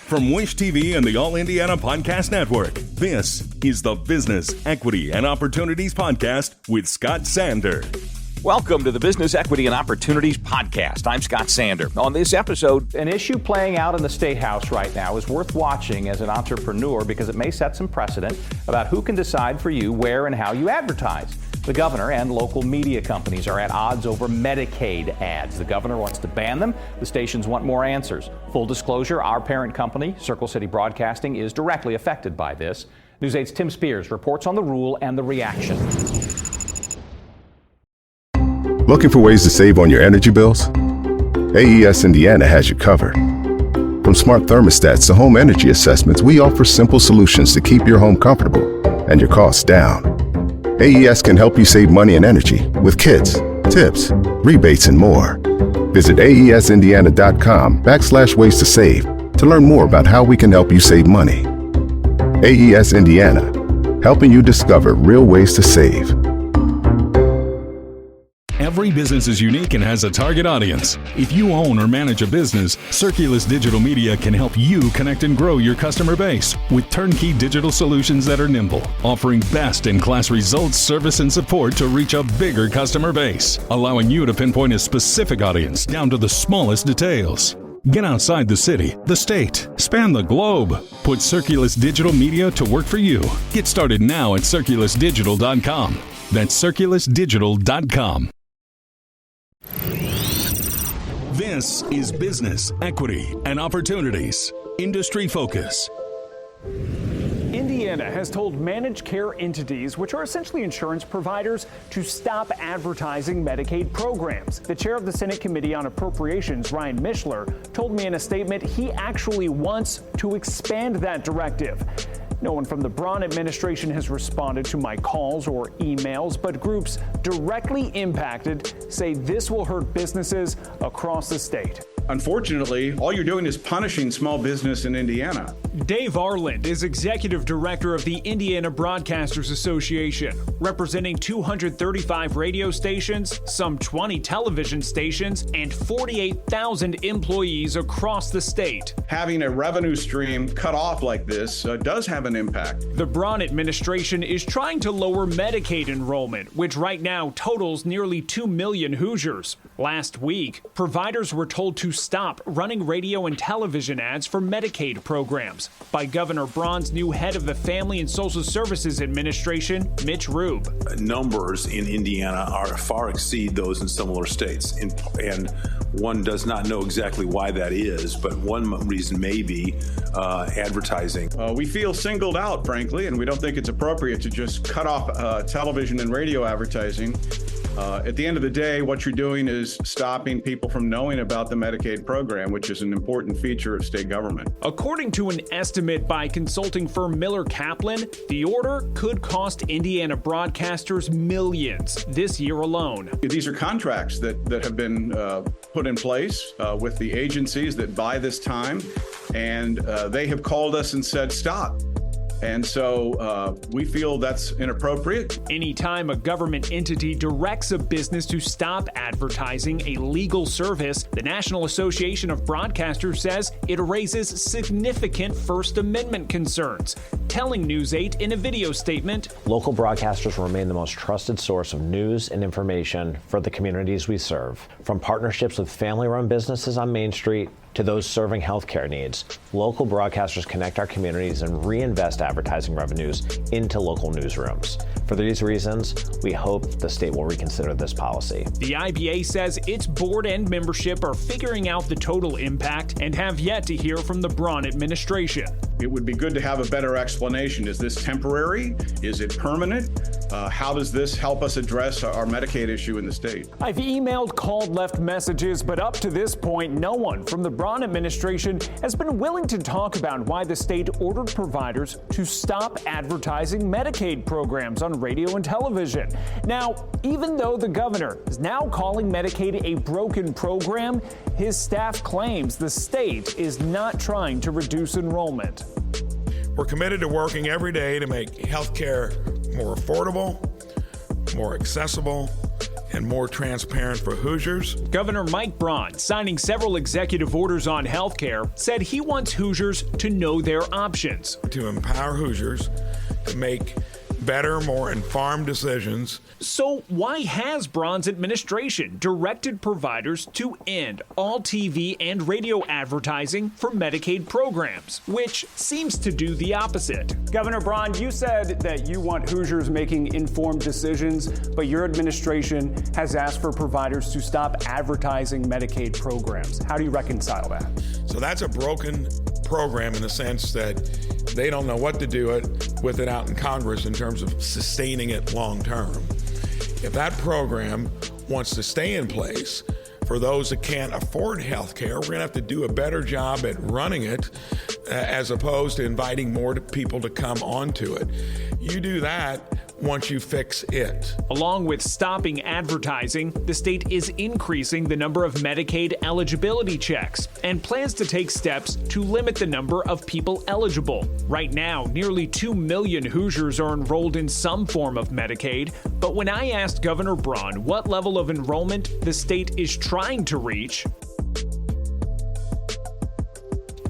From Wish TV and the All Indiana Podcast Network, this is the Business, Equity, and Opportunities Podcast with Scott Sander. Welcome to the Business, Equity, and Opportunities Podcast. I'm Scott Sander. On this episode, an issue playing out in the State House right now is worth watching as an entrepreneur because it may set some precedent about who can decide for you where and how you advertise. The governor and local media companies are at odds over Medicaid ads. The governor wants to ban them. The stations want more answers. Full disclosure, our parent company, Circle City Broadcasting, is directly affected by this. News 8's Tim Spears reports on the rule and the reaction. Looking for ways to save on your energy bills? AES Indiana has you covered. From smart thermostats to home energy assessments, we offer simple solutions to keep your home comfortable and your costs down. AES can help you save money and energy with kits, tips, rebates, and more. Visit aesindiana.com/ways to save to learn more about how we can help you save money. AES Indiana, helping you discover real ways to save. Every business is unique and has a target audience. If you own or manage a business, Circulus Digital Media can help you connect and grow your customer base with turnkey digital solutions that are nimble, offering best-in-class results, service, and support to reach a bigger customer base, allowing you to pinpoint a specific audience down to the smallest details. Get outside the city, the state, span the globe. Put Circulus Digital Media to work for you. Get started now at circulusdigital.com. That's circulusdigital.com. This is Business, Equity, and Opportunities. Industry Focus. Indiana has told managed care entities, which are essentially insurance providers, to stop advertising Medicaid programs. The chair of the Senate Committee on Appropriations, Ryan Mishler, told me in a statement he actually wants to expand that directive. No one from the Braun administration has responded to my calls or emails, but groups directly impacted say this will hurt businesses across the state. Unfortunately, all you're doing is punishing small business in Indiana. Dave Arland is executive director of the Indiana Broadcasters Association, representing 235 radio stations, some 20 television stations, and 48,000 employees across the state. Having a revenue stream cut off like this does have an impact. The Braun administration is trying to lower Medicaid enrollment, which right now totals nearly 2 million Hoosiers. Last week, providers were told to stop running radio and television ads for Medicaid programs by Governor Braun's new head of the Family and Social Services Administration, Mitch Rube. Numbers in Indiana far exceed those in similar states, and one does not know exactly why that is, but one reason may be advertising. We feel singled out, frankly, and we don't think it's appropriate to just cut off television and radio advertising. At the end of the day, what you're doing is stopping people from knowing about the Medicaid program, which is an important feature of state government. According to an estimate by consulting firm Miller Kaplan, the order could cost Indiana broadcasters millions this year alone. These are contracts that have been put in place with the agencies that buy this time, and they have called us and said, stop. And so we feel that's inappropriate. Anytime a government entity directs a business to stop advertising a legal service, the National Association of Broadcasters says it raises significant First Amendment concerns, telling News 8 in a video statement, "Local broadcasters remain the most trusted source of news and information for the communities we serve. From partnerships with family-run businesses on Main Street to those serving healthcare needs, local broadcasters connect our communities and reinvest advertising revenues into local newsrooms. For these reasons, we hope the state will reconsider this policy." The IBA says its board and membership are figuring out the total impact and have yet to hear from the Braun administration. It would be good to have a better explanation. Is this temporary? Is it permanent? How does this help us address our Medicaid issue in the state? I've emailed, called, left messages, but up to this point, no one from the Braun administration has been willing to talk about why the state ordered providers to stop advertising Medicaid programs on radio and television. Now, even though the governor is now calling Medicaid a broken program, his staff claims the state is not trying to reduce enrollment. We're committed to working every day to make health care more affordable, more accessible, and more transparent for Hoosiers. Governor Mike Braun, signing several executive orders on health care, said he wants Hoosiers to know their options. To empower Hoosiers to make better, more informed decisions. So why has Braun's administration directed providers to end all TV and radio advertising for Medicaid programs, which seems to do the opposite? Governor Braun, you said that you want Hoosiers making informed decisions, but your administration has asked for providers to stop advertising Medicaid programs. How do you reconcile that? So that's a broken program in the sense that they don't know what to do with it out in Congress in terms of sustaining it long term. If that program wants to stay in place for those that can't afford health care, we're going to have to do a better job at running it as opposed to inviting more people to come onto it. You do that once you fix it. Along with stopping advertising, the state is increasing the number of Medicaid eligibility checks and plans to take steps to limit the number of people eligible. Right now, nearly 2 million Hoosiers are enrolled in some form of Medicaid, but when I asked Governor Braun what level of enrollment the state is trying to reach,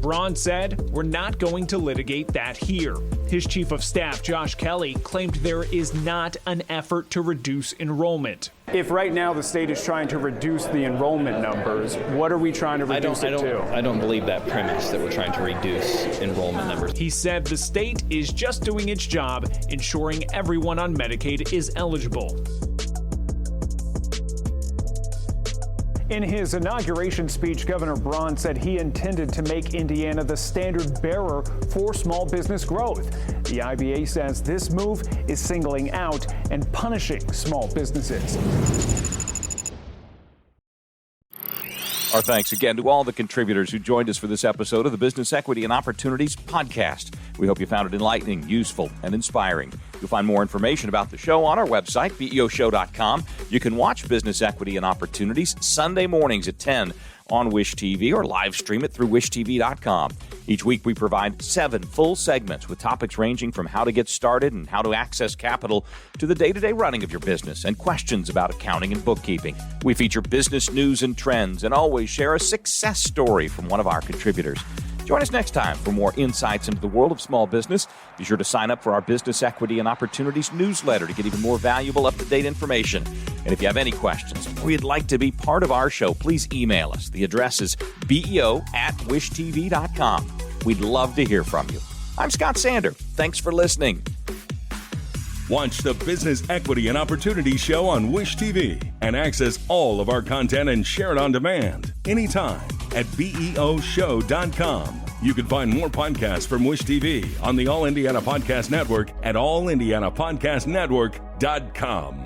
Braun said, "We're not going to litigate that here." His chief of staff, Josh Kelly, claimed there is not an effort to reduce enrollment. If right now the state is trying to reduce the enrollment numbers, what are we trying to reduce it to? I don't believe that premise that we're trying to reduce enrollment numbers. He said the state is just doing its job, ensuring everyone on Medicaid is eligible. In his inauguration speech, Governor Braun said he intended to make Indiana the standard bearer for small business growth. The IBA says this move is singling out and punishing small businesses. Our thanks again to all the contributors who joined us for this episode of the Business Equity and Opportunities podcast. We hope you found it enlightening, useful, and inspiring. You'll find more information about the show on our website, BEOshow.com. You can watch Business Equity and Opportunities Sunday mornings at 10 on Wish TV or live stream it through wishtv.com. Each week we provide 7 full segments with topics ranging from how to get started and how to access capital to the day-to-day running of your business and questions about accounting and bookkeeping. We feature business news and trends and always share a success story from one of our contributors. Join us next time for more insights into the world of small business. Be sure to sign up for our Business Equity and Opportunities newsletter to get even more valuable, up-to-date information. And if you have any questions or you'd like to be part of our show, please email us. The address is beo@wishtv.com. We'd love to hear from you. I'm Scott Sander. Thanks for listening. Watch the Business Equity and Opportunity Show on Wish TV and access all of our content and share it on demand anytime at BEOshow.com. You can find more podcasts from Wish TV on the All Indiana Podcast Network at allindianapodcastnetwork.com.